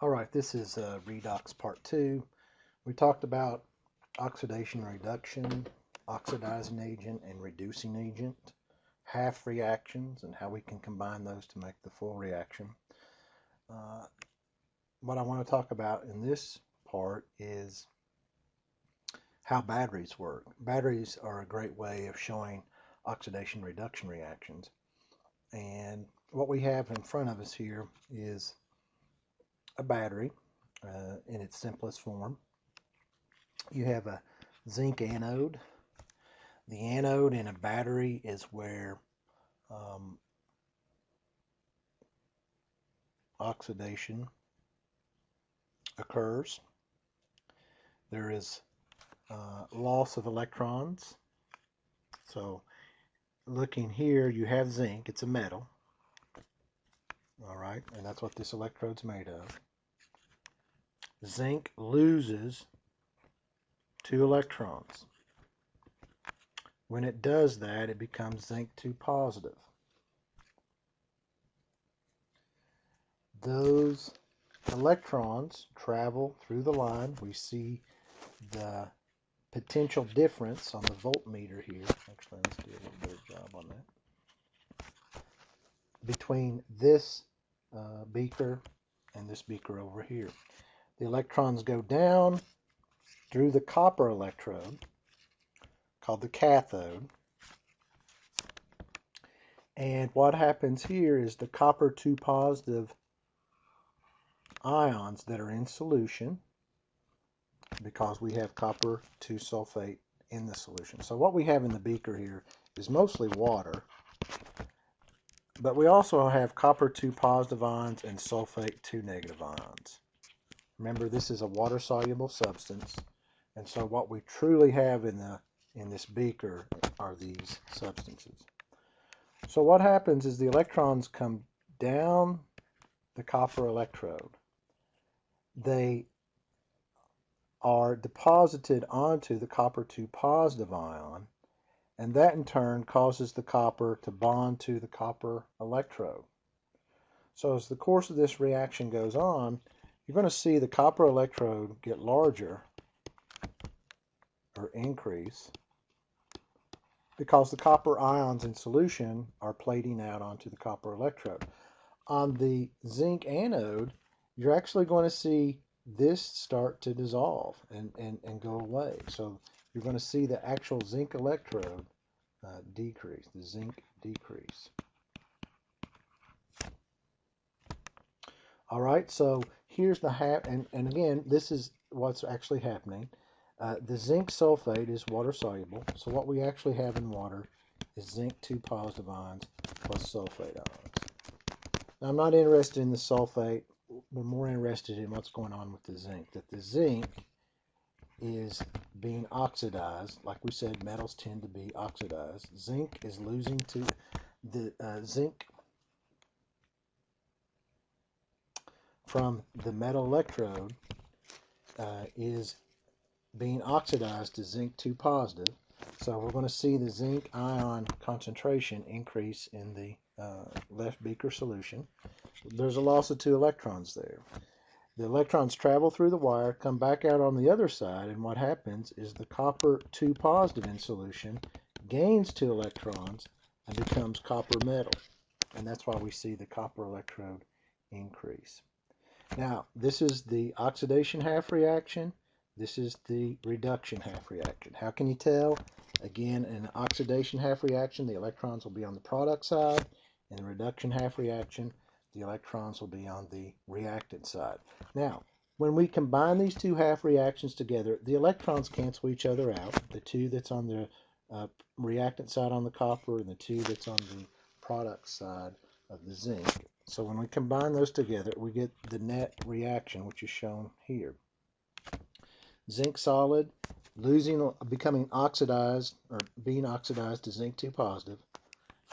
All right, this is redox part 2. We talked about oxidation reduction, oxidizing agent, and reducing agent, half reactions, and how we can combine those to make the full reaction. Uh, what I want to talk about in this part is how batteries work. Batteries are a great way of showing oxidation reduction reactions. And what we have in front of us here is a battery in its simplest form. You have a zinc anode. The anode in a battery is where um, oxidation occurs. There is loss of electrons. So looking here, you have zinc. It's a metal. All right, and that's what this electrode's made of. Zinc loses 2 electrons. When it does that, it becomes zinc 2 positive. Those electrons travel through the line. We see the potential difference on the voltmeter here. Actually, let's do a little better job on that. Between this beaker and this beaker over here. The electrons go down through the copper electrode, called the cathode. And what happens here is the copper 2 positive ions that are in solution, because we have copper 2 sulfate in the solution. So what we have in the beaker here is mostly water, but we also have copper 2 positive ions and sulfate 2 negative ions. Remember, this is a water-soluble substance, and so what we truly have in this beaker are these substances. So what happens is the electrons come down the copper electrode. They are deposited onto the copper 2 positive ion, and that in turn causes the copper to bond to the copper electrode. So as the course of this reaction goes on, you're going to see the copper electrode get larger or increase because the copper ions in solution are plating out onto the copper electrode. On the zinc anode, you're actually going to see this start to dissolve and go away. So you're going to see the actual zinc electrode decrease, the zinc decrease. All right, so here's the and again, this is what's actually happening. The zinc sulfate is water soluble, so what we actually have in water is zinc 2 positive ions plus sulfate ions. Now, I'm not interested in the sulfate. We're more interested in what's going on with the zinc. That the zinc is being oxidized. Like we said, metals tend to be oxidized. Zinc is losing to the zinc from the metal electrode is being oxidized to zinc 2 positive. So we're going to see the zinc ion concentration increase in the left beaker solution. There's a loss of 2 electrons there. The electrons travel through the wire, come back out on the other side, and what happens is the copper 2 positive in solution gains 2 electrons and becomes copper metal. And that's why we see the copper electrode increase. Now, this is the oxidation half reaction. This is the reduction half reaction. How can you tell? Again, in an oxidation half reaction, the electrons will be on the product side. In the reduction half reaction, the electrons will be on the reactant side. Now, when we combine these 2 half reactions together, the electrons cancel each other out. The 2 that's on the reactant side on the copper and the 2 that's on the product side of the zinc. So when we combine those together, we get the net reaction, which is shown here. Zinc solid becoming oxidized or being oxidized to zinc 2 positive,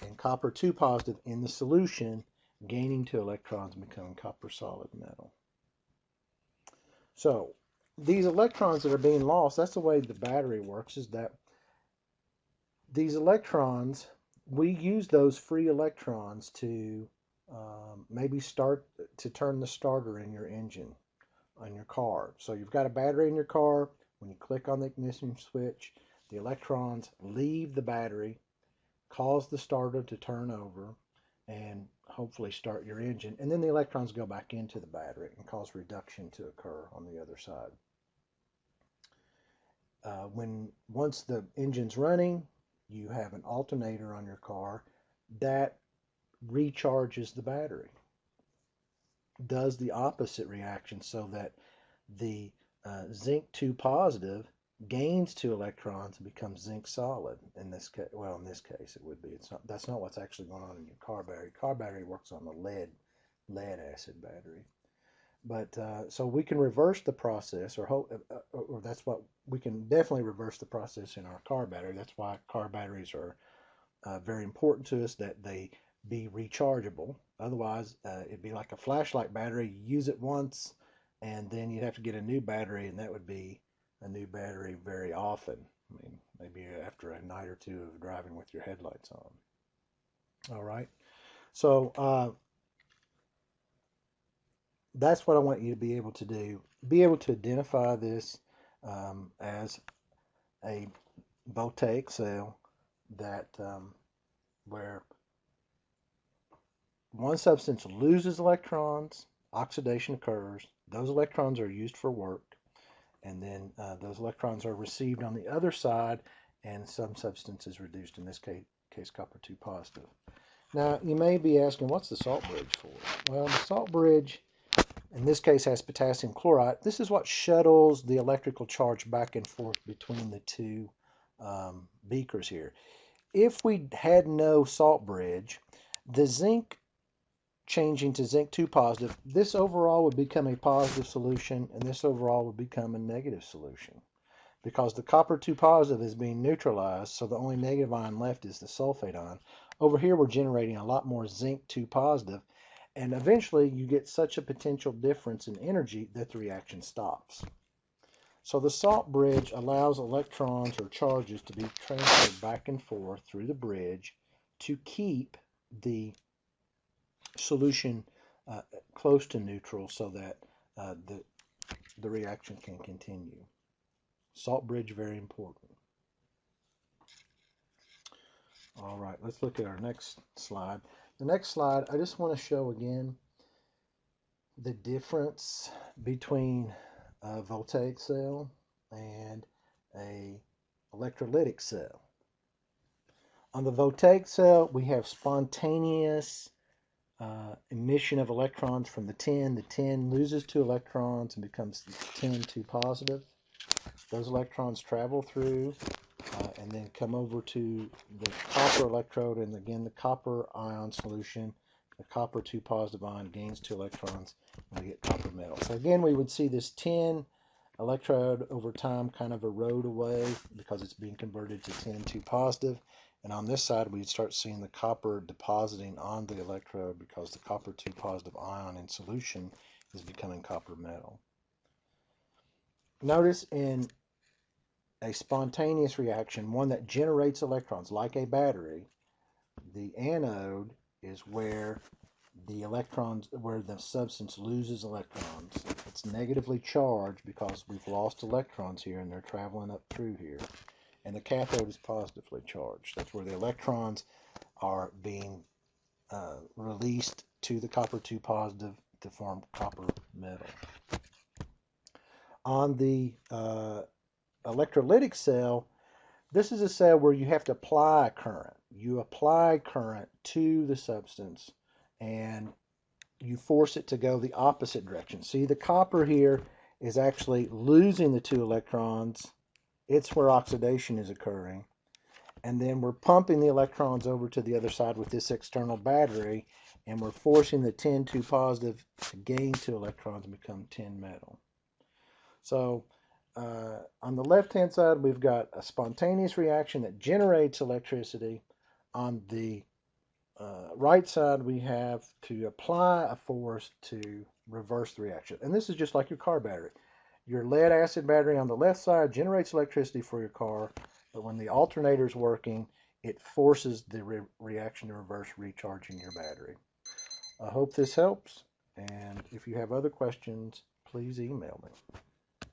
and copper 2 positive in the solution gaining 2 electrons and becoming copper solid metal. So these electrons that are being lost, that's the way the battery works, is that these electrons, we use those free electrons to maybe start to turn the starter in your engine on your car. So you've got a battery in your car. When you click on the ignition switch, the electrons leave the battery, cause the starter to turn over, and hopefully start your engine. And then the electrons go back into the battery and cause reduction to occur on the other side. Once the engine's running, you have an alternator on your car that recharges the battery, does the opposite reaction so that the zinc 2 positive gains 2 electrons and becomes zinc solid. In this case, well, in this case it would be. That's not what's actually going on in your car battery. Car battery works on the lead acid battery. But so we can reverse the process, or that's what we can definitely reverse the process in our car battery. That's why car batteries are very important to us, that they be rechargeable. Otherwise, it'd be like a flashlight battery. You use it once, and then you'd have to get a new battery, and that would be a new battery very often. I mean, maybe after a night or two of driving with your headlights on. All right. So that's what I want you to be able to do. Be able to identify this as a voltaic cell that where one substance loses electrons, oxidation occurs, those electrons are used for work, and then those electrons are received on the other side, and some substance is reduced, in this case copper 2 positive. Now, you may be asking, what's the salt bridge for? Well, the salt bridge, in this case, has potassium chloride. This is what shuttles the electrical charge back and forth between the two beakers here. If we had no salt bridge, the zinc changing to zinc 2 positive, this overall would become a positive solution, and this overall would become a negative solution. Because the copper 2 positive is being neutralized, so the only negative ion left is the sulfate ion. Over here, we're generating a lot more zinc 2 positive, and eventually you get such a potential difference in energy that the reaction stops. So the salt bridge allows electrons or charges to be transferred back and forth through the bridge to keep the solution close to neutral so that the reaction can continue. Salt bridge, very important. All right, let's look at our next slide. The next slide, I just want to show again the difference between a voltaic cell and a electrolytic cell. On the voltaic cell, we have spontaneous emission of electrons from the tin. The tin loses 2 electrons and becomes tin 2 positive. Those electrons travel through and then come over to the copper electrode, and again the copper ion solution. The copper 2 positive ion gains 2 electrons, and we get copper metal. So again, we would see this tin electrode over time kind of erode away because it's being converted to tin 2 positive. And on this side, we'd start seeing the copper depositing on the electrode because the copper 2 positive ion in solution is becoming copper metal. Notice in a spontaneous reaction, one that generates electrons like a battery, the anode is where the substance loses electrons. It's negatively charged because we've lost electrons here and they're traveling up through here. And the cathode is positively charged. That's where the electrons are being released to the copper 2 positive to form copper metal. On the electrolytic cell, this is a cell where you have to apply current. You apply current to the substance and you force it to go the opposite direction. See, the copper here is actually losing the 2 electrons. It's where oxidation is occurring. And then we're pumping the electrons over to the other side with this external battery, and we're forcing the tin 2 positive to gain 2 electrons and become tin metal. So on the left-hand side, we've got a spontaneous reaction that generates electricity. On the right side, we have to apply a force to reverse the reaction. And this is just like your car battery. Your lead-acid battery on the left side generates electricity for your car, but when the alternator is working, it forces the reaction to reverse, recharging your battery. I hope this helps, and if you have other questions, please email me.